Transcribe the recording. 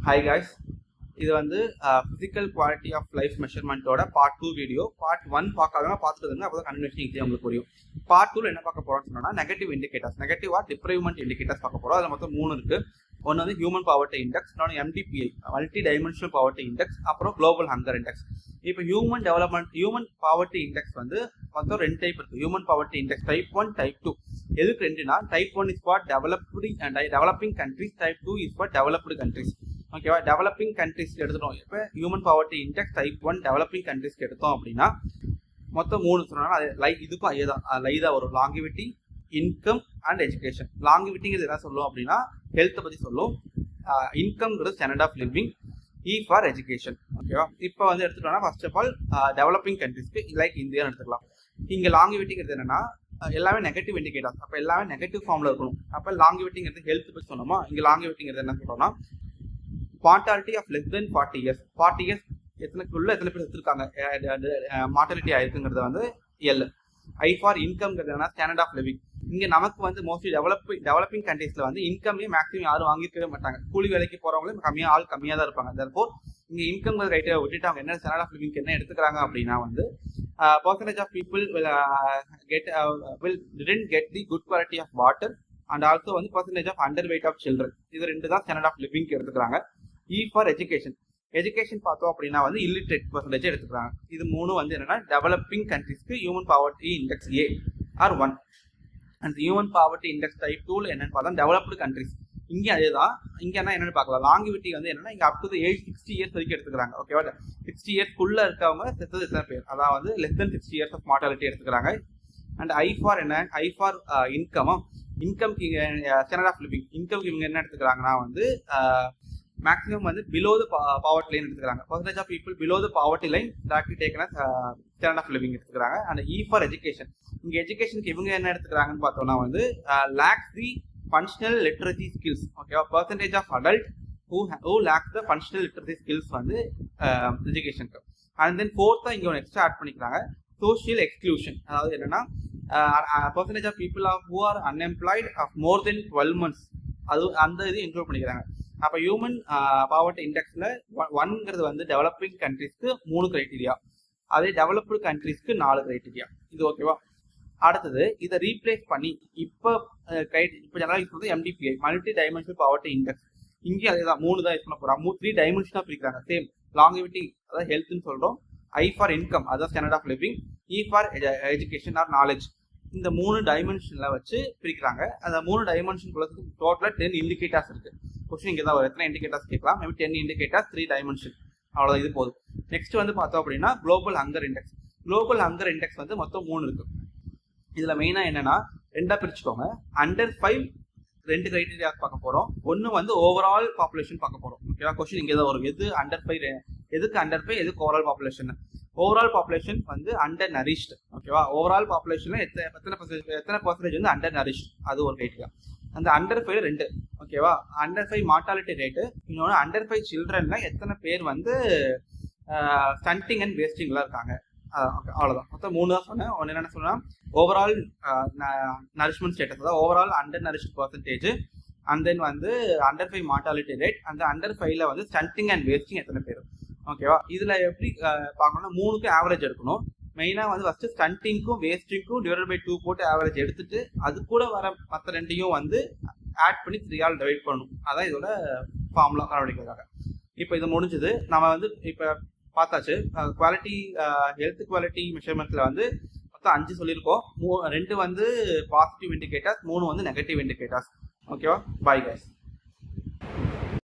Hi guys, இது வந்து physical quality of life measurement ஓட part 2 வீடியோ. part 1 பார்க்காதவங்க பார்த்துருங்க, அப்போ தான் கன்வென்ஷன் ஈஸியாக உங்களுக்கு புரியும். part 2 என்ன பார்க்க போகிறோம்னு சொன்னோம்னா negative indicators, negative or deprivement indicators பார்க்க போகிறோம். அதில் மொத்தம் 3 இருக்குது. ஒன்று வந்து ஹியூமன் பாவர்ட்டி இண்டெக்ஸ், இன்னொன்று MDPI multi dimensional poverty index, அப்புறம் குளோபல் ஹங்கர் இண்டெக்ஸ். இப்போ ஹியூமன் பாவர்ட்டி இண்டெக்ஸ் வந்து மொத்தம் 2 டைப் இருக்குது. Human poverty index type 1, type 2. எதுக்கு ரெண்டுனா type 1 is for developing countries, type 2 is for developed countries. ஓகேவா? டெவலப்பிங் கண்ட்ரிஸ்க்கு எடுத்துட்டோம். இப்போ human poverty index type 1 developing கண்ட்ரிஸ்க்கு எடுத்தோம் அப்படின்னா மொத்தம் 3 சொன்னாலும் அது இதுக்கும் அதே தான், லைதாக வரும். Longevity, income and education. லாங்கிவிட்டிங்கிறது என்ன சொல்லும் அப்படின்னா ஹெல்த்தை பற்றி சொல்லும். இன்கம்ங்கிறது standard of living. E for education. ஓகேவா? இப்போ வந்து எடுத்துட்டோம்னா ஃபர்ஸ்ட் ஆஃப் ஆல் டெவலப்பிங் கண்ட்ரிஸ்க்கு லைக் இந்தியான்னு எடுத்துக்கலாம். இங்கே லாங்கிவிட்டிங்கிறது என்னன்னா எல்லாமே நெகட்டிவ் இண்டிகேட்டர்ஸ். அப்போ எல்லாமே நெகட்டிவ் ஃபார்மில் இருக்கணும். அப்போ லாங்கிவிட்டிங்கிறது ஹெல்த் பற்றி சொன்னோமா, இங்கே லாங்கிவிட்டிங்கிறது என்ன சொல்கிறோம்னா mortality of less than 40 years. 40 years எத்தனை பேர் எடுத்துருக்காங்க மார்டாலிட்டி ஆயிருக்குங்கிறது வந்து எல். ஐ ஃபார் இன்கம்ங்கிறது என்ன ஸ்டாண்டர்ட் ஆஃப் லிவிங். இங்கே நமக்கு வந்து மோஸ்ட்லி டெவலப்பிங் கண்ட்ரீஸில் வந்து இன்கமே மேக்ஸிமம் யாரும் வாங்கிஇருக்கவே மாட்டாங்க. கூலி வேலைக்கு போகிறவங்களும் கம்மியாக தான் இருப்பாங்க. தற்போது இங்கே இன்கம் ரைட்டை விட்டுட்டு அவங்க என்ன ஸ்டாண்டர்ட் ஆஃப் லிவிங் என்ன எடுத்துக்கிறாங்க அப்படின்னா வந்து percentage of people didn't get the good quality of water and also வந்து percentage of underweight of children. இது 2 தான் ஸ்டாண்டர்ட் ஆஃப் லிவிங் எடுத்துக்கிறாங்க. இ ஃபார் எஜுகேஷன். எஜுகேஷன் பார்த்தோம் அப்படின்னா வந்து இல்லிட்ரேட் பர்சன்டேஜ் எடுத்துக்கிறாங்க. இது 3 வந்து என்னன்னா டெவலப்பிங் கண்ட்ரிஸ்க்கு human poverty index A R 1. And human poverty index type 2 என்னன்னு பார்த்தா டெவலப்டு கண்ட்ரிஸ். இங்கே அதே தான். இங்கே என்னன்னு பார்க்கலாம். லாங்கிவிட்டி வந்து என்னன்னா இங்கே அப் டு ஏஜ் 60 இயர்ஸ் வரைக்கும் எடுத்துக்கிறாங்க. ஓகேவா? 60 இயர்ஸ்க்குள்ள இருக்கவங்க செத்தது எத்தனை பேர், அதாவது less than 60 years of mortality எடுத்துக்கிறாங்க. அண்ட் ஐ ஃபார் என்ன, ஐ ஃபார் இன்கம்க்கு ஸ்டாண்டர்ட் ஆஃப் லிவிங். இன்கம் இவங்க என்ன எடுத்துக்கிறாங்கன்னா வந்து மேக்ஸிமம் வந்து பிலோ த பாவர்ட்டி லைன் எடுத்துக்கிறாங்க. Percentage of people below the poverty line doctor taken standard of living எடுத்துக்கிறாங்க. And E for education. இங்கே எஜுகேஷனுக்கு இவங்க என்ன எடுத்துக்கிறாங்கன்னு பார்த்தோம்னா வந்து லேக்ஸ் தி functional literacy skills. ஓகேவா? percentage of adult who lacks the functional literacy skills வந்து எஜுகேஷனுக்கு. அண்ட் தென் ஃபோர்த்தா இங்கே ஒன்று எக்ஸ்ட்ரா ஆட் பண்ணிக்கிறாங்க social exclusion. அதாவது என்னன்னா percentage of people who are unemployed of more than 12 months, அது அந்த இது இன்க்ளூட் பண்ணிக்கிறாங்க. அப்போ ஹியூமன் பாவர்ட்டி இண்டெக்ஸில் 1ங்கிறது வந்து டெவலப்பிங் கண்ட்ரிஸ்க்கு 3 கிரைட்டீரியா, அதே டெவலப்டு கண்ட்ரிஸ்க்கு 4 கிரைட்டீரியா. இது ஓகேவா? அடுத்தது இதை ரீப்ளேஸ் பண்ணி இப்போ ஜெனரல் யூஸ் பண்ணுறது MDPI multi dimensional poverty index. இங்கே அதே தான் 3 தான் யூஸ் பண்ண போகிறோம். 3 டைமென்ஷனாக பிரிக்கிறாங்க. சேம் லாங்கிவிட்டி அதாவது ஹெல்த்னு சொல்கிறோம். ஐ ஃபார் இன்கம் அதான் standard of living. E for education or knowledge. இந்த 3 டைமென்ஷனில் வச்சு பிரிக்கிறாங்க. அந்த 3 டைமென்ஷன் டோட்டலாக 10 இண்டிகேட்டர்ஸ் இருக்குது. கொஸ்டின் இங்கே தான் ஒரு எத்தனை இண்டிகேட்டர்ஸ் கேட்கலாம். மேபி 10 இண்டிகேட்டர்ஸ் 3 டைமென்ஷன், அவ்வளோதான். இது போதும். நெக்ஸ்ட் வந்து பார்த்தோம் அப்படின்னா global hunger index. Global hunger index வந்து மொத்தம் 3 இருக்குது. இதில் மெயினாக என்னன்னா 2 பிரிச்சுக்கோங்க. அண்டர் 5 2 கிரைட்டீரியா பார்க்க போகிறோம். ஒன்று வந்து ஓவரால் பாப்புலேஷன் பார்க்க போகிறோம். ஓகேவா? கொஸ்டின் இங்கே தான் வரும். எது அண்டர் 5, எதுக்கு அண்டர் 5, எதுக்கு ஓவரால் பாப்புலேஷன். ஓவரால் பாப்புலேஷன் வந்து அண்டர் நரிஷ்ட். ஓகேவா? ஓவரால் பாப்புலேஷனில் எத்தனை பர்சன்டேஜ் வந்து அண்டர் நரிஷ்ட், அது ஒரு கிரைட்டீரியா. அந்த அண்டர் 5 2. ஓகேவா? Under 5 mortality rate. இன்னொன்று அண்டர் 5 சில்ட்ரன்ல எத்தனை பேர் வந்து ஸ்டண்டிங் அண்ட் வேஸ்டிங்லாம் இருக்காங்க. அவ்வளோதான். மொத்தம் 3 தான் சொன்னேன். ஒன்று என்னென்ன சொன்னால் ஓவரால் நரிஷ்மெண்ட் ஸ்டேட்டஸ், அதாவது overall under nourished percentage. And then வந்து அண்டர் 5 மார்டாலிட்டி ரேட். அந்த அண்டர் 5ல வந்து ஸ்டண்டிங் அண்ட் வேஸ்டிங் எத்தனை பேர். ஓகேவா? இதில் எப்படி பார்க்கணும்னா 3க்கு ஆவரேஜ் எடுக்கணும். மெயினாக வந்து ஃபஸ்ட்டு ஸ்டண்டிங்க்கும் வேஸ்டிங்க்கும் டிவைட் பை 2 போட்டு ஆவரேஜ் எடுத்துட்டு அது கூட வர மற்ற 2யும் வந்து ஆட் பண்ணி 3ஆல் டிவைட் பண்ணணும். அதான் இதோட ஃபார்முலா கண்டுபிடிக்கிறதுக்காக. இப்போ இது முடிஞ்சது. நம்ம வந்து இப்போ பார்த்தாச்சு குவாலிட்டி ஹெல்த் குவாலிட்டி மெஷர்மெண்ட்ல வந்து மொத்தம் 5 சொல்லியிருக்கோம். 2 வந்து பாசிட்டிவ் இண்டிகேட்டர்ஸ், 3 வந்து நெகட்டிவ் இண்டிகேட்டர்ஸ். ஓகேவா? Bye guys.